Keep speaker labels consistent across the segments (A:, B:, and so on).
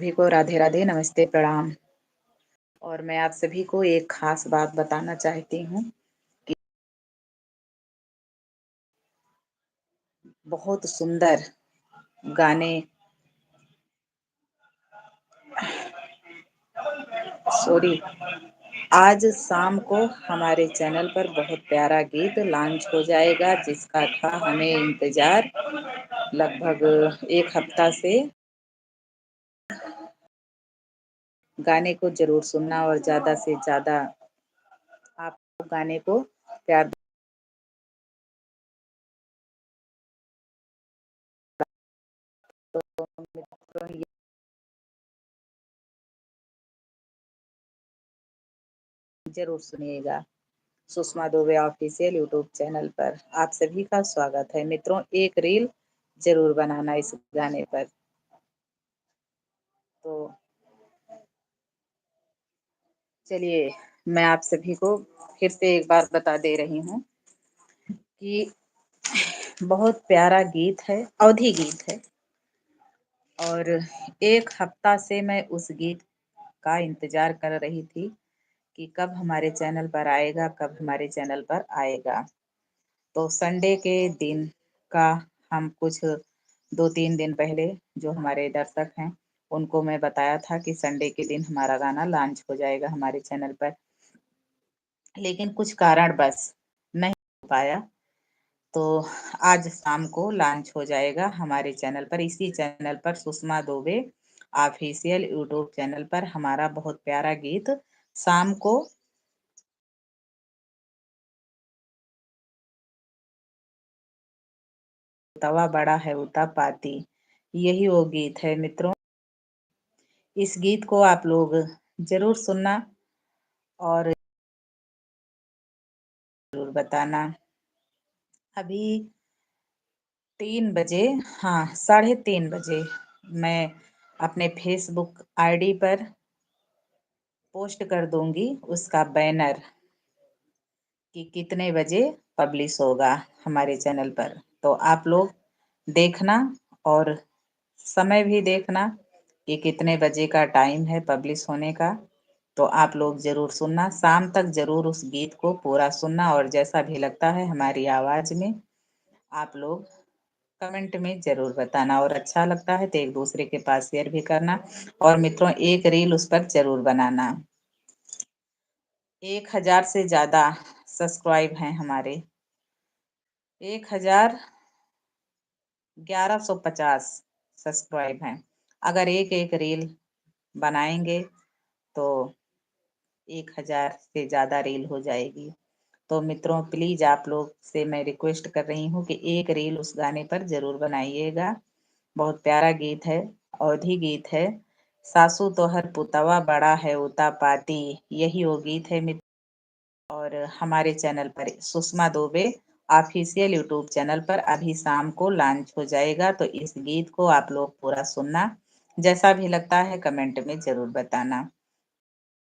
A: सभी को राधे राधे, नमस्ते, प्रणाम। और मैं आप सभी को एक खास बात बताना चाहती हूँ कि बहुत सुंदर गाने, सॉरी, आज शाम को हमारे चैनल पर बहुत प्यारा गीत लॉन्च हो जाएगा, जिसका था हमें इंतजार लगभग एक हफ्ता से। गाने को जरूर सुनना और ज्यादा से ज्यादा आप गाने को प्यार दो। जरूर सुनिएगा Sushma Dubey official YouTube channel पर। आप सभी का स्वागत है मित्रों। एक रील जरूर बनाना इस गाने पर। तो चलिए, मैं आप सभी को फिर से एक बात बता दे रही हूँ कि बहुत प्यारा गीत है, अवधी गीत है। और एक हफ्ता से मैं उस गीत का इंतजार कर रही थी कि कब हमारे चैनल पर आएगा, कब हमारे चैनल पर आएगा। तो संडे के दिन का हम कुछ 2-3 दिन पहले जो हमारे दर्शक हैं उनको मैं बताया था कि संडे के दिन हमारा गाना लॉन्च हो जाएगा हमारे चैनल पर, लेकिन कुछ कारण बस नहीं हो पाया। तो आज शाम को लॉन्च हो जाएगा हमारे चैनल पर, इसी चैनल पर, Sushma Dubey official YouTube channel पर हमारा बहुत प्यारा गीत शाम को। तवा बड़ा है उता पाती, यही वो गीत है मित्रों। इस गीत को आप लोग जरूर सुनना और जरूर बताना। अभी 3 बजे, हाँ 3:30 बजे मैं अपने फेसबुक आईडी पर पोस्ट कर दूंगी उसका बैनर कि कितने बजे पब्लिश होगा हमारे चैनल पर। तो आप लोग देखना और समय भी देखना कि कितने बजे का टाइम है पब्लिश होने का। तो आप लोग जरूर सुनना, शाम तक जरूर उस गीत को पूरा सुनना और जैसा भी लगता है हमारी आवाज में आप लोग कमेंट में जरूर बताना, और अच्छा लगता है तो एक दूसरे के पास शेयर भी करना। और मित्रों, एक रील उस पर जरूर बनाना। 1,000 से ज्यादा सब्सक्राइब हैं हमारे, 1,1150 सब्सक्राइब हैं। अगर एक एक रील बनाएंगे तो 1,000 से ज्यादा रील हो जाएगी। तो मित्रों, प्लीज आप लोग से मैं रिक्वेस्ट कर रही हूँ कि एक रील उस गाने पर जरूर बनाइएगा। बहुत प्यारा गीत है, अवधी गीत है। सासू तोहर पुतवा बड़ा है उता पाती, यही वो गीत है मित्र। और हमारे चैनल पर, Sushma Dubey official YouTube channel पर अभी शाम को लॉन्च हो जाएगा। तो इस गीत को आप लोग पूरा सुनना, जैसा भी लगता है कमेंट में जरूर बताना।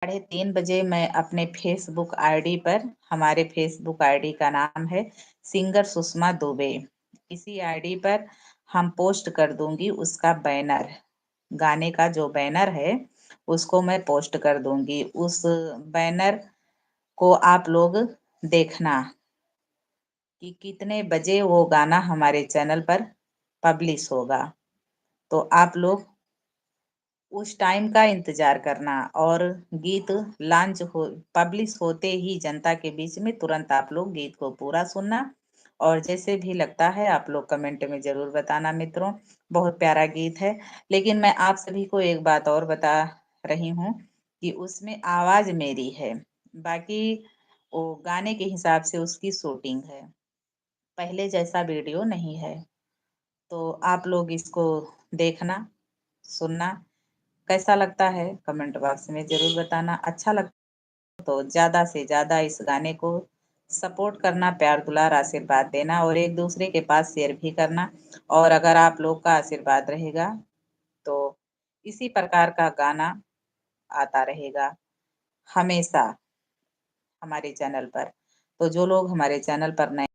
A: 3:30 बजे मैं अपने फेसबुक आईडी पर, हमारे फेसबुक आईडी का नाम है सिंगर सुषमा दुबे, इसी आईडी पर हम पोस्ट कर दूंगी उसका बैनर। गाने का जो बैनर है उसको मैं पोस्ट कर दूंगी। उस बैनर को आप लोग देखना कि कितने बजे वो गाना हमारे चैनल पर पब्लिश होगा। तो आप लोग उस टाइम का इंतजार करना और गीत लॉन्च हो, पब्लिश होते ही जनता के बीच में तुरंत आप लोग गीत को पूरा सुनना। और जैसे भी लगता है आप लोग कमेंट में जरूर बताना मित्रों। बहुत प्यारा गीत है। लेकिन मैं आप सभी को एक बात और बता रही हूँ कि उसमें आवाज मेरी है, बाकी वो गाने के हिसाब से उसकी शूटिंग है, पहले जैसा वीडियो नहीं है। तो आप लोग इसको देखना, सुनना, कैसा लगता है कमेंट बॉक्स में जरूर बताना। अच्छा लगता तो ज्यादा से ज्यादा इस गाने को सपोर्ट करना, प्यार दुलार आशीर्वाद देना और एक दूसरे के पास शेयर भी करना। और अगर आप लोग का आशीर्वाद रहेगा तो इसी प्रकार का गाना आता रहेगा हमेशा हमारे चैनल पर। तो जो लोग हमारे चैनल पर नए,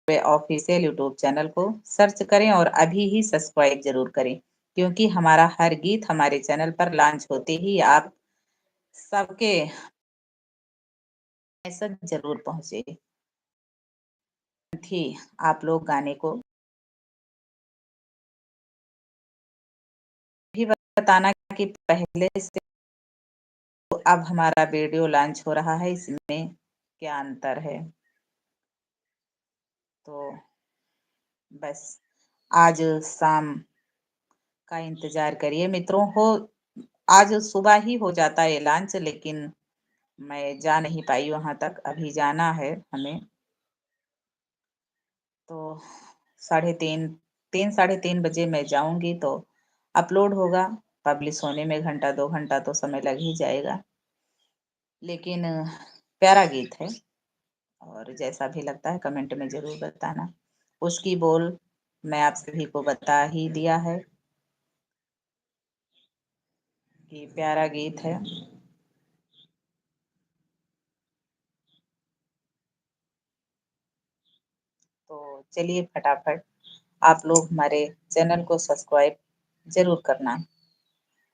A: वे ऑफिशियल यूट्यूब चैनल को सर्च करें और अभी ही सब्सक्राइब जरूर करें। क्योंकि हमारा हर गीत हमारे चैनल पर लॉन्च होते ही आप सबके मैसेज ज़रूर पहुँचे। थी आप लोग गाने को भी बताना कि पहले से तो अब हमारा वीडियो लॉन्च हो रहा है, इसमें क्या अंतर है? तो बस आज शाम का इंतज़ार करिए मित्रों। आज सुबह ही हो जाता है लॉन्च, लेकिन मैं जा नहीं पाई वहाँ तक, अभी जाना है हमें। तो साढ़े 3 3 साढ़े 3 बजे मैं जाऊँगी तो अपलोड होगा। पब्लिश होने में घंटा 2 घंटा तो समय लग ही जाएगा। लेकिन प्यारा गीत है और जैसा भी लगता है कमेंट में ज़रूर बताना। उसकी बोल मैं आप सभी को बता ही दिया है कि प्यारा गीत है। तो चलिए फटाफट आप लोग हमारे चैनल को सब्सक्राइब ज़रूर करना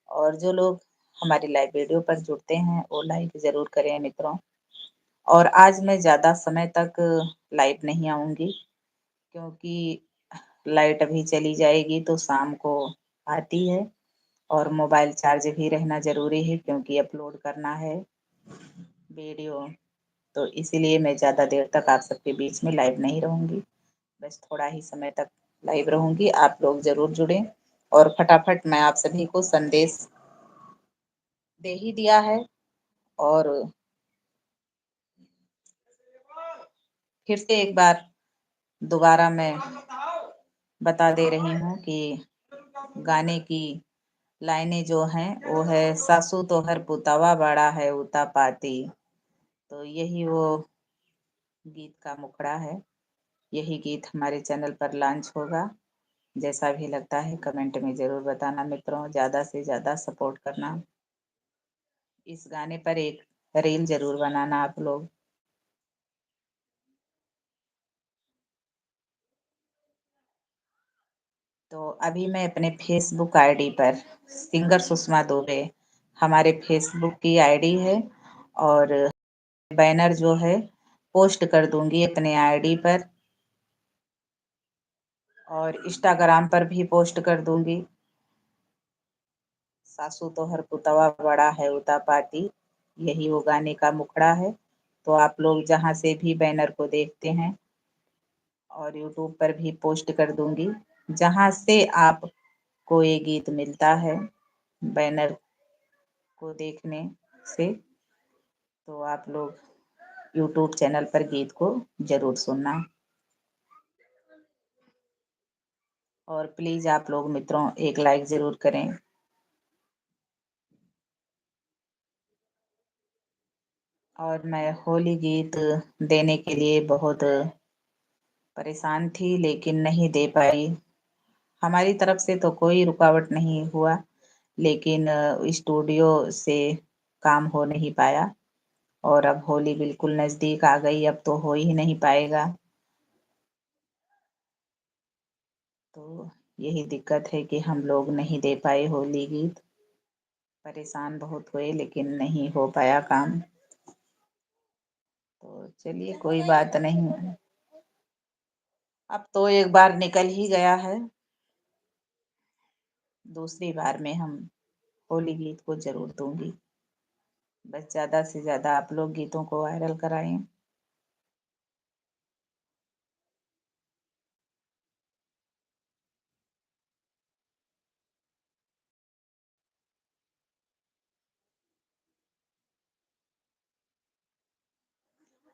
A: और जो लोग हमारी लाइव वीडियो पर जुड़ते हैं वो लाइक ज़रूर करें मित्रों। और आज मैं ज़्यादा समय तक लाइव नहीं आऊँगी, क्योंकि लाइट अभी चली जाएगी तो शाम को आती है और मोबाइल चार्ज भी रहना ज़रूरी है, क्योंकि अपलोड करना है वीडियो। तो इसीलिए मैं ज़्यादा देर तक आप सबके बीच में लाइव नहीं रहूँगी। बस थोड़ा ही समय तक लाइव रहूँगी। आप लोग ज़रूर जुड़ें और फटाफट मैं आप सभी को संदेश दे ही दिया है। और फिर से एक बार दोबारा मैं बता दे रही हूँ कि गाने की लाइनें जो हैं वो है, सासू तो हर पुतवा बड़ा है उता पाती। तो यही वो गीत का मुखड़ा है। यही गीत हमारे चैनल पर लॉन्च होगा। जैसा भी लगता है कमेंट में ज़रूर बताना मित्रों, ज़्यादा से ज़्यादा सपोर्ट करना। इस गाने पर एक रील ज़रूर बनाना आप लोग। तो अभी मैं अपने फेसबुक आईडी पर सिंगर सुषमा दुबे हमारे फेसबुक की आईडी है, और बैनर जो है पोस्ट कर दूंगी अपने आईडी पर, और इंस्टाग्राम पर भी पोस्ट कर दूंगी। सासू तो हर पुतवा बड़ा है उता पाती, यही वो गाने का मुखड़ा है। तो आप लोग जहाँ से भी बैनर को देखते हैं, और यूट्यूब पर भी पोस्ट कर दूंगी, जहाँ से आपको ये गीत मिलता है बैनर को देखने से, तो आप लोग यूट्यूब चैनल पर गीत को ज़रूर सुनना। और प्लीज़ आप लोग मित्रों एक लाइक ज़रूर करें। और मैं होली गीत देने के लिए बहुत परेशान थी, लेकिन नहीं दे पाई। हमारी तरफ से तो कोई रुकावट नहीं हुआ, लेकिन स्टूडियो से काम हो नहीं पाया। और अब होली बिल्कुल नज़दीक आ गई, अब तो हो ही नहीं पाएगा। तो यही दिक्कत है कि हम लोग नहीं दे पाए होली गीत। परेशान बहुत हुए लेकिन नहीं हो पाया काम। तो चलिए कोई बात नहीं, अब तो एक बार निकल ही गया है। दूसरी बार में हम होली गीत को ज़रूर दूँगी। बस ज़्यादा से ज़्यादा आप लोग गीतों को वायरल कराएँ।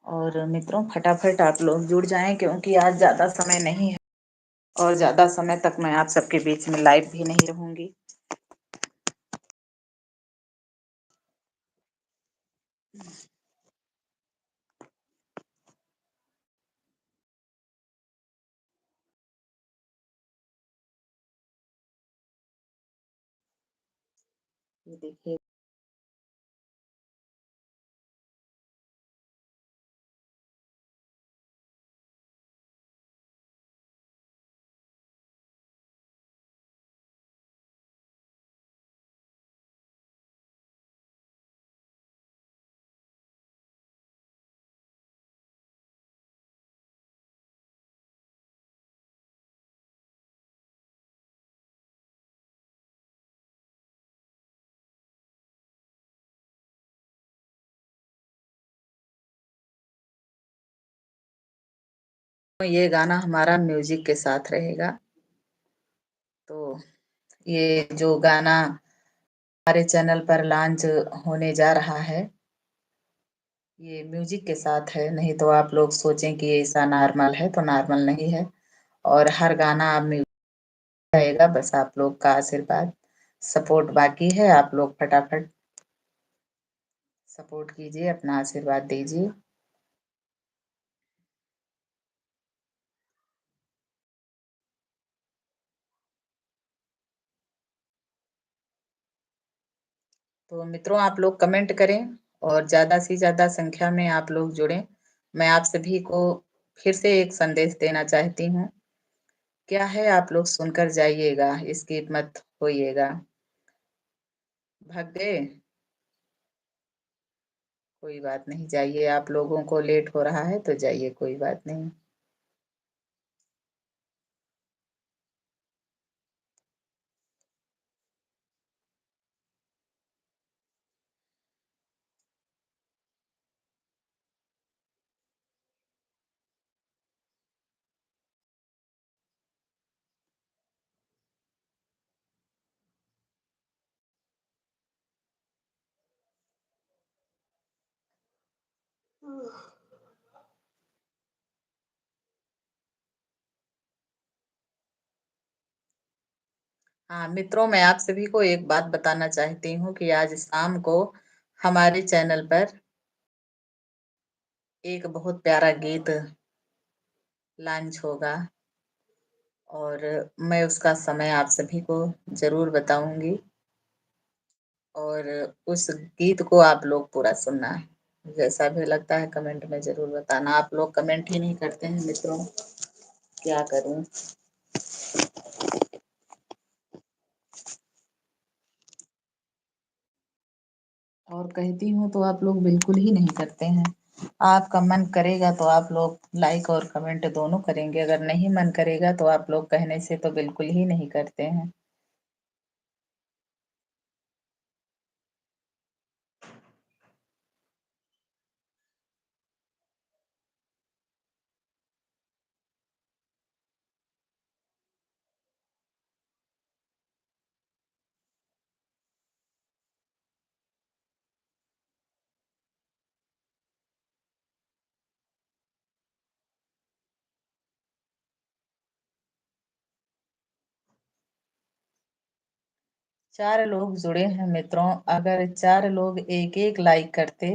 A: और मित्रों फटाफट आप लोग जुड़ जाएँ, क्योंकि आज ज़्यादा समय नहीं है और ज़्यादा समय तक मैं आप सबके बीच में लाइव भी नहीं रहूँगी। ये देखिए तो ये गाना हमारा म्यूजिक के साथ रहेगा। तो ये जो गाना हमारे चैनल पर लॉन्च होने जा रहा है, ये म्यूजिक के साथ है। नहीं तो आप लोग सोचें कि ऐसा नॉर्मल है, तो नॉर्मल नहीं है। और हर गाना अब म्यूजिक रहेगा, बस आप लोग का आशीर्वाद सपोर्ट बाकी है। आप लोग फटाफट सपोर्ट कीजिए, अपना आशीर्वाद दीजिए। तो मित्रों, आप लोग कमेंट करें और ज़्यादा से ज़्यादा संख्या में आप लोग जुड़ें। मैं आप सभी को फिर से एक संदेश देना चाहती हूँ। क्या है, आप लोग सुनकर जाइएगा, स्किप मत होइएगा। भाग गए? कोई बात नहीं, जाइए। आप लोगों को लेट हो रहा है तो जाइए, कोई बात नहीं। हाँ मित्रों, मैं आप सभी को एक बात बताना चाहती हूँ कि आज शाम को हमारे चैनल पर एक बहुत प्यारा गीत लॉन्च होगा, और मैं उसका समय आप सभी को जरूर बताऊंगी। और उस गीत को आप लोग पूरा सुनना। जैसा भी लगता है कमेंट में जरूर बताना। आप लोग कमेंट ही नहीं करते हैं मित्रों, क्या करूं। और कहती हूँ तो आप लोग बिल्कुल ही नहीं करते हैं। आपका मन करेगा तो आप लोग लाइक और कमेंट दोनों करेंगे, अगर नहीं मन करेगा तो आप लोग कहने से तो बिल्कुल ही नहीं करते हैं। 4 लोग जुड़े हैं मित्रों। अगर 4 लोग एक एक लाइक करते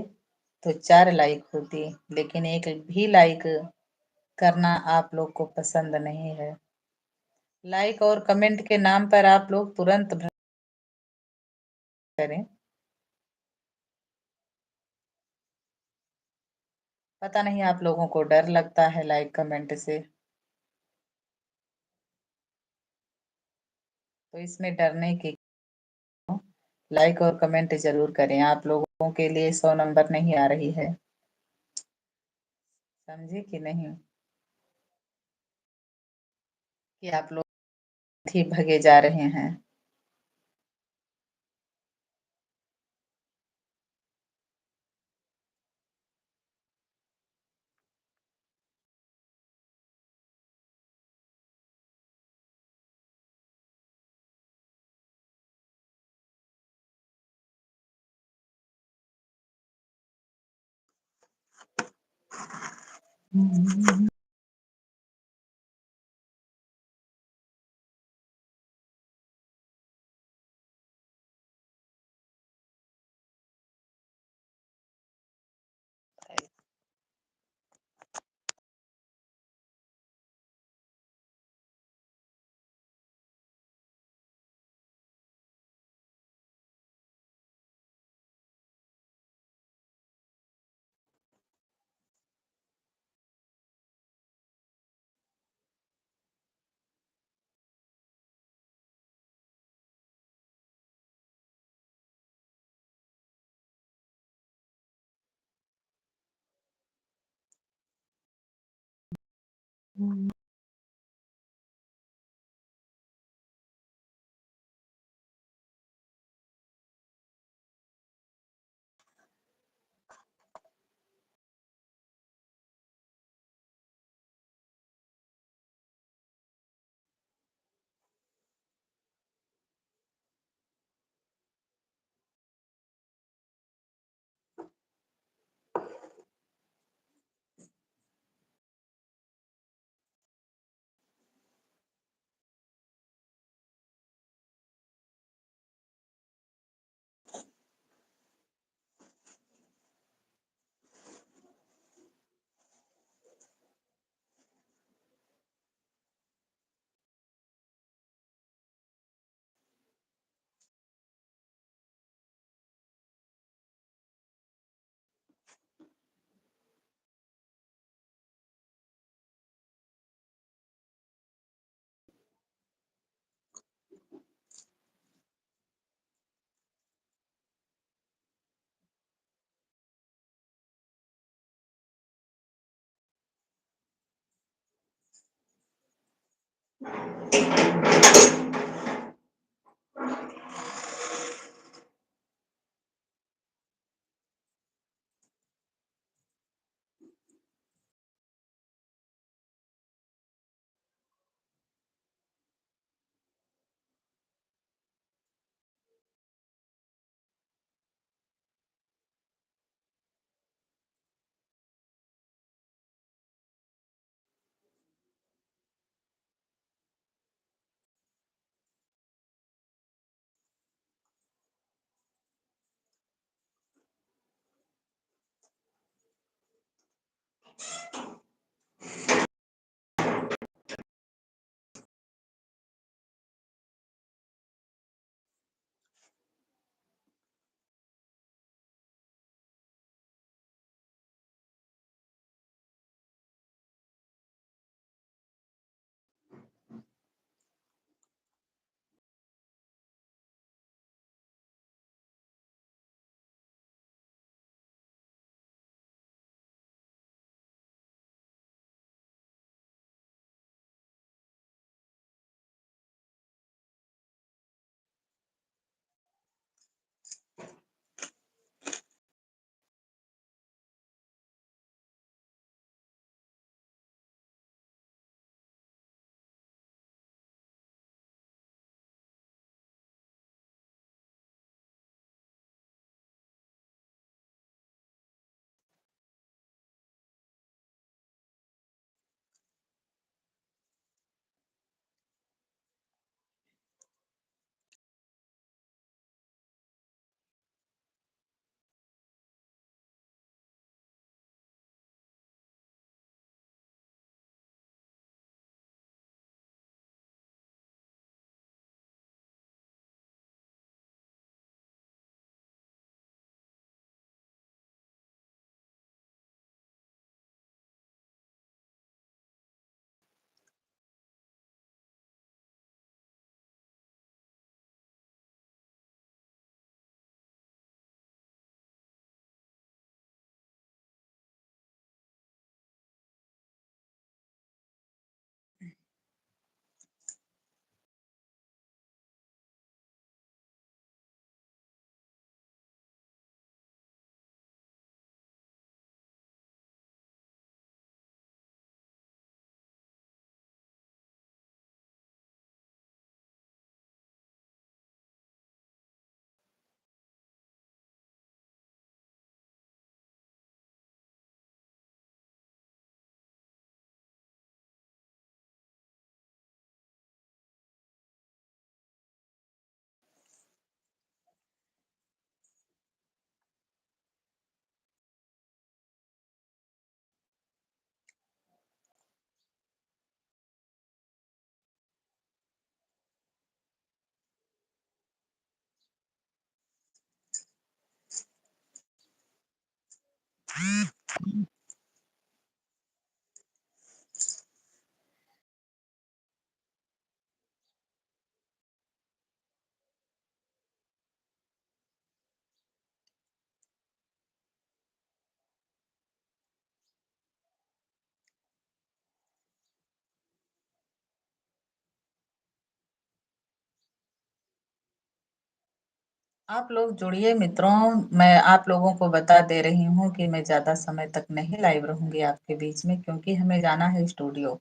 A: तो 4 लाइक होती, लेकिन एक भी लाइक करना आप लोग को पसंद नहीं है। लाइक और कमेंट के नाम पर आप लोग तुरंत करें। पता नहीं आप लोगों को डर लगता है लाइक कमेंट से, तो इसमें डरने की लाइक और कमेंट जरूर करें। आप लोगों के लिए 100 नंबर नहीं आ रही है, समझे कि नहीं, कि आप लोग ही भगे जा रहे हैं। आप लोग जुड़िए मित्रों। मैं आप लोगों को बता दे रही हूँ कि मैं ज्यादा समय तक नहीं लाइव रहूंगी आपके बीच में, क्योंकि हमें जाना है स्टूडियो।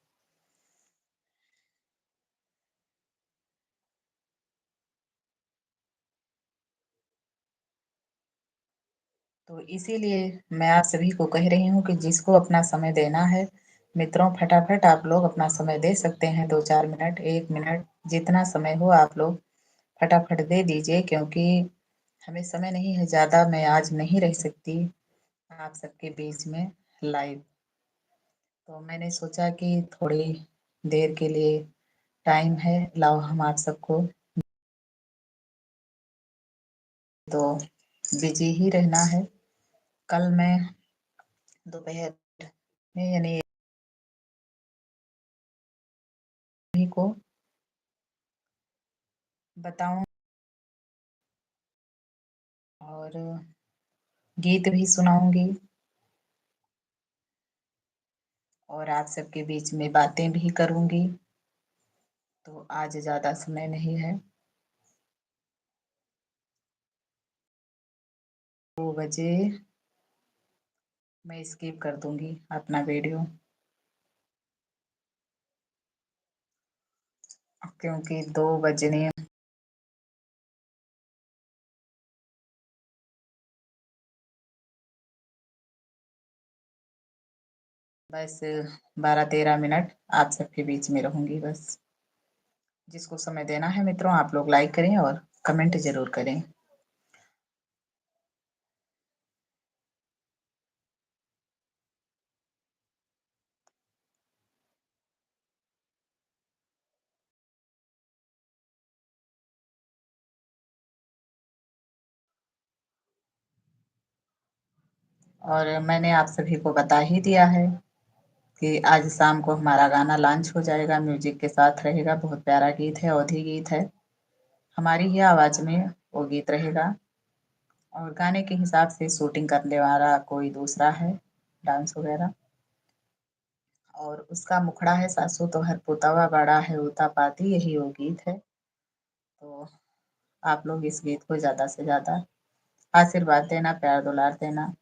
A: तो इसीलिए मैं आप सभी को कह रही हूँ कि जिसको अपना समय देना है, मित्रों, फटाफट आप लोग अपना समय दे सकते हैं। 2-4 मिनट, 1 मिनट, जितना समय हो आप लोग फटाफट दे दीजिए, क्योंकि हमें समय नहीं है ज्यादा। मैं आज नहीं रह सकती आप सबके बीच में लाइव। तो मैंने सोचा कि थोड़ी देर के लिए टाइम है, लाओ हम आप सबको। तो बिजी ही रहना है। कल मैं दोपहर में यानी भी को बताऊं, और गीत भी सुनाऊंगी, और आप सबके बीच में बातें भी करूंगी। तो आज ज़्यादा समय नहीं है। 2 बजे मैं स्किप कर दूंगी अपना वीडियो, क्योंकि 2 बजने बस 12-13 मिनट आप सबके बीच में रहूंगी बस। जिसको समय देना है मित्रों, आप लोग लाइक करें और कमेंट जरूर करें। और मैंने आप सभी को बता ही दिया है कि आज शाम को हमारा गाना लॉन्च हो जाएगा, म्यूजिक के साथ रहेगा। बहुत प्यारा गीत है, अवधी गीत है, हमारी ही आवाज में वो गीत रहेगा। और गाने के हिसाब से शूटिंग करने वाला कोई दूसरा है, डांस वगैरह। और उसका मुखड़ा है सासू तो हर पुतावा बड़ा है उता पाती, यही वो गीत है। तो आप लोग इस गीत को ज्यादा से ज्यादा आशीर्वाद देना, प्यार दुलार देना।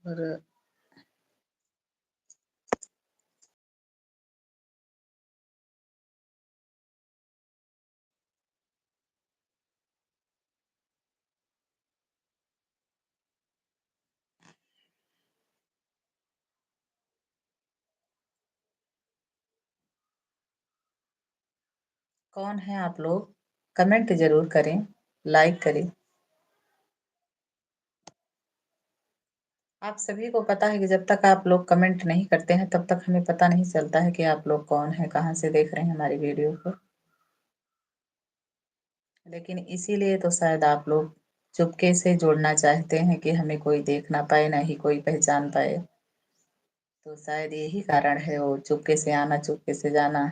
A: और कौन है आप लोग, कमेंट जरूर करें, लाइक करें। आप सभी को पता है कि जब तक आप लोग कमेंट नहीं करते हैं तब तक हमें पता नहीं चलता है कि आप लोग कौन है, कहाँ से देख रहे हैं हमारी वीडियो को। लेकिन इसीलिए तो शायद आप लोग चुपके से जोड़ना चाहते हैं कि हमें कोई देख ना पाए, ना ही कोई पहचान पाए। तो शायद यही कारण है वो चुपके से आना, चुपके से जाना।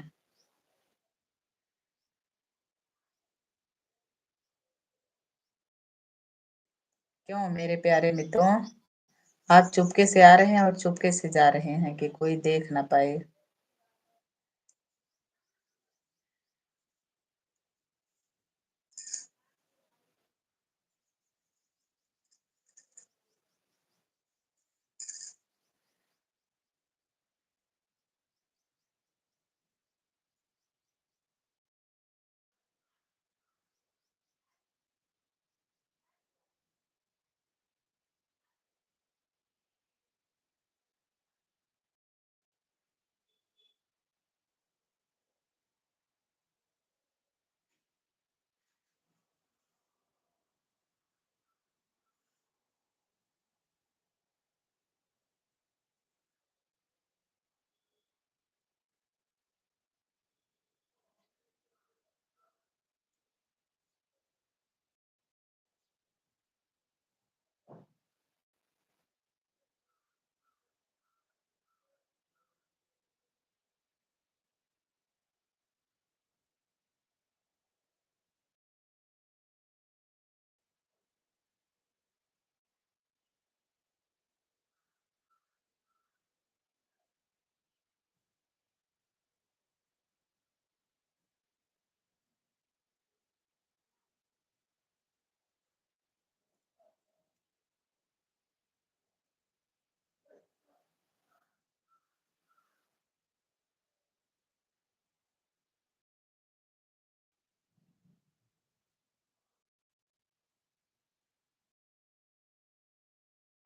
A: क्यों मेरे प्यारे मित्रों, आप चुपके से आ रहे हैं और चुपके से जा रहे हैं कि कोई देख ना पाए।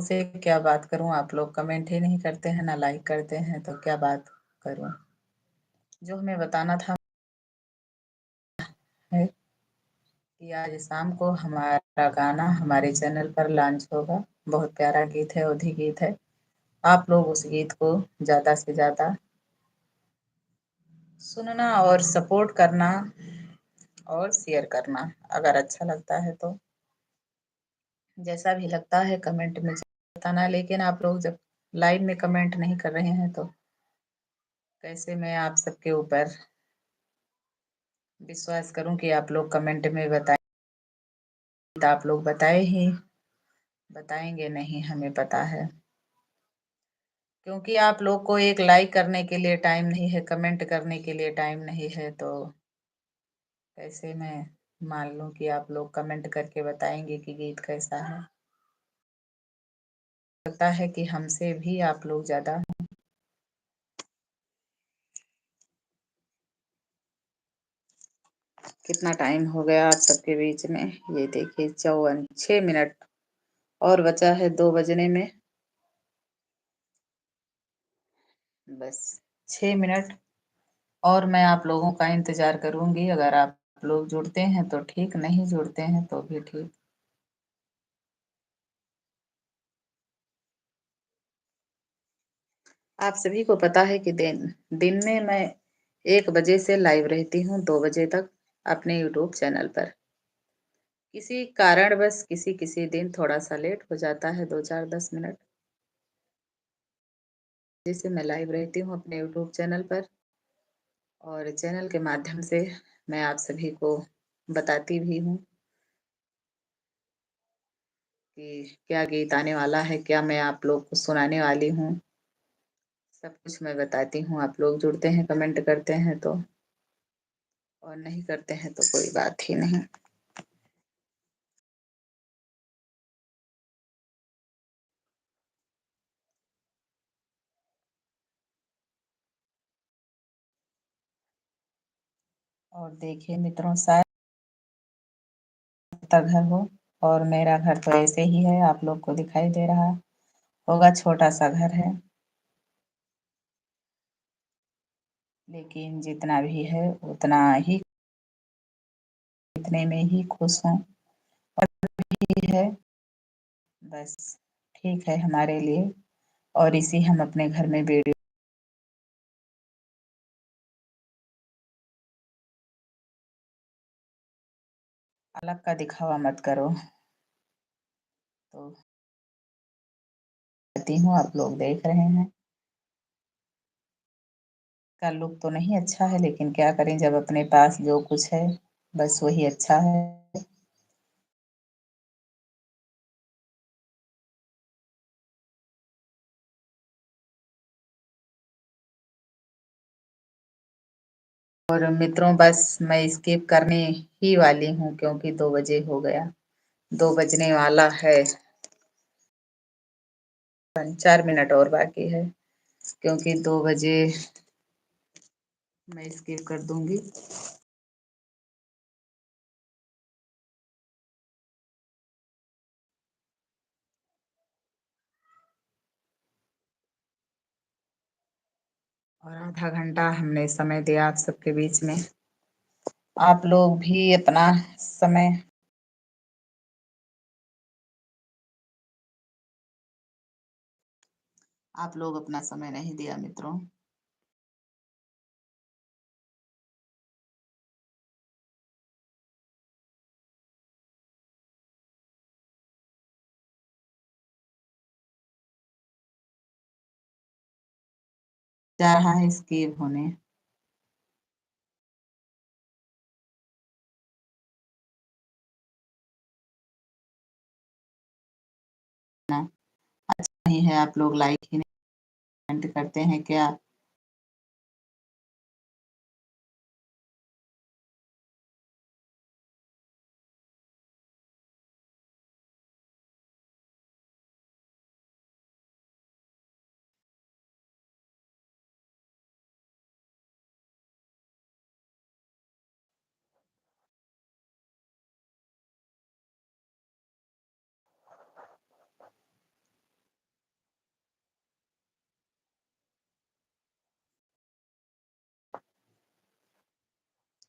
A: से क्या बात करूं, आप लोग कमेंट ही नहीं करते हैं ना लाइक करते हैं, तो क्या बात करूं। जो हमें बताना था है कि आज शाम को हमारा गाना हमारे चैनल पर लॉन्च होगा। बहुत प्यारा गीत है, ओधी गीत है। आप लोग उस गीत को ज़्यादा से ज़्यादा सुनना और सपोर्ट करना और शेयर करना। अगर अच्छा लगता है तो जैसा भी लगता है कमेंट में बताना, लेकिन आप लोग जब लाइव में कमेंट नहीं कर रहे हैं तो कैसे मैं आप सबके ऊपर विश्वास करूं कि आप लोग कमेंट में बताएं। तो आप लोग बताए ही, बताएंगे नहीं हमें पता है, क्योंकि आप लोग को एक लाइक करने के लिए टाइम नहीं है, कमेंट करने के लिए टाइम नहीं है, तो कैसे मैं मान लूं कि आप लोग कमेंट करके बताएंगे कि गीत कैसा है। लगता है कि हमसे भी आप लोग ज़्यादा। कितना टाइम हो गया आप सबके बीच में, ये देखिए 54 6 मिनट और बचा है 2 बजने में। बस 6 मिनट और मैं आप लोगों का इंतजार करूंगी। अगर आप लोग जुड़ते हैं तो ठीक, नहीं जुड़ते हैं तो भी ठीक। आप सभी को पता है कि दिन दिन में मैं 1 बजे से लाइव रहती हूँ 2 बजे तक अपने यूट्यूब चैनल पर। किसी कारणवश किसी किसी दिन थोड़ा सा लेट हो जाता है, 2 4 10 मिनट। जैसे मैं लाइव रहती हूँ अपने यूट्यूब चैनल पर, और चैनल के माध्यम से मैं आप सभी को बताती भी हूँ कि क्या गीत आने वाला है, क्या मैं आप लोग को सुनाने वाली हूँ। सब कुछ मैं बताती हूँ। आप लोग जुड़ते हैं, कमेंट करते हैं तो, और नहीं करते हैं तो कोई बात ही नहीं। और देखिए मित्रों, शायद आपका घर हो और मेरा घर तो ऐसे ही है, आप लोग को दिखाई दे रहा होगा, छोटा सा घर है, लेकिन जितना भी है उतना ही, इतने में ही खुश हूँ। और भी है, बस ठीक है हमारे लिए। और इसी हम अपने घर में वीडियो अलग का दिखावा मत करो, तो कहती हूँ आप लोग देख रहे हैं। का लुक तो नहीं अच्छा है, लेकिन क्या करें, जब अपने पास जो कुछ है बस वही अच्छा है। और मित्रों, बस मैं स्किप करने ही वाली हूँ क्योंकि 2 बजे हो गया, 2 बजने वाला है। 4 मिनट और बाकी है, क्योंकि 2 बजे मैं स्किप कर दूंगी। और आधा घंटा हमने समय दिया आप सबके बीच में। आप लोग भी अपना समय, आप लोग अपना समय नहीं दिया मित्रों। जा रहा है स्किप होने। ना अच्छा नहीं है, आप लोग लाइक ही नहीं कमेंट करते हैं क्या।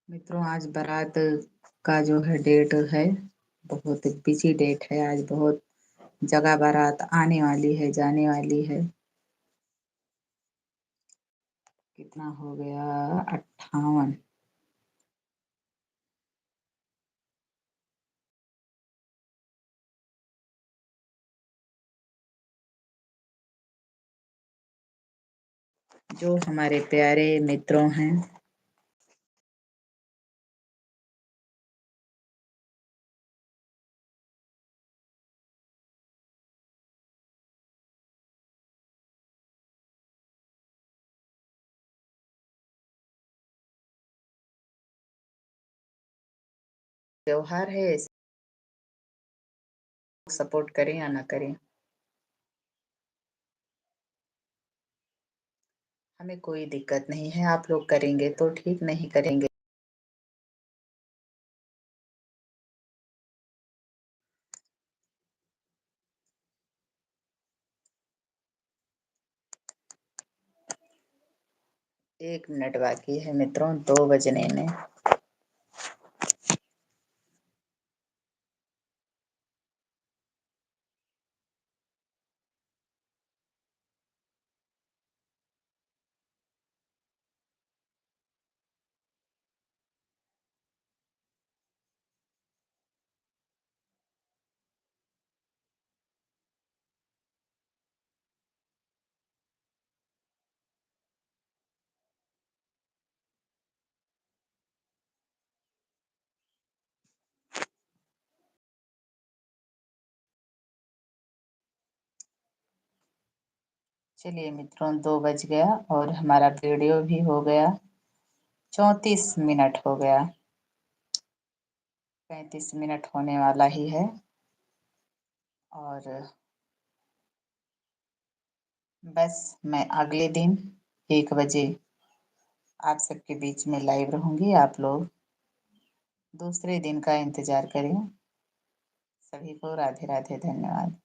A: मित्रों, आज बारात का जो है डेट है, बहुत बिजी डेट है आज। बहुत जगह बारात आने वाली है, जाने वाली है। कितना हो गया? 58। जो हमारे प्यारे मित्रों हैं, त्योहार है, सपोर्ट करें या ना करें, हमें कोई दिक्कत नहीं है। आप लोग करेंगे तो ठीक, नहीं करेंगे। एक मिनट बाकी है मित्रों, 2 बजने में। चलिए मित्रों, 2 बज गया और हमारा वीडियो भी हो गया। 34 मिनट हो गया। 35 मिनट होने वाला ही है। और बस मैं अगले दिन 1 बजे आप सबके बीच में लाइव रहूंगी। आप लोग दूसरे दिन का इंतजार करें। सभी को राधे राधे, धन्यवाद।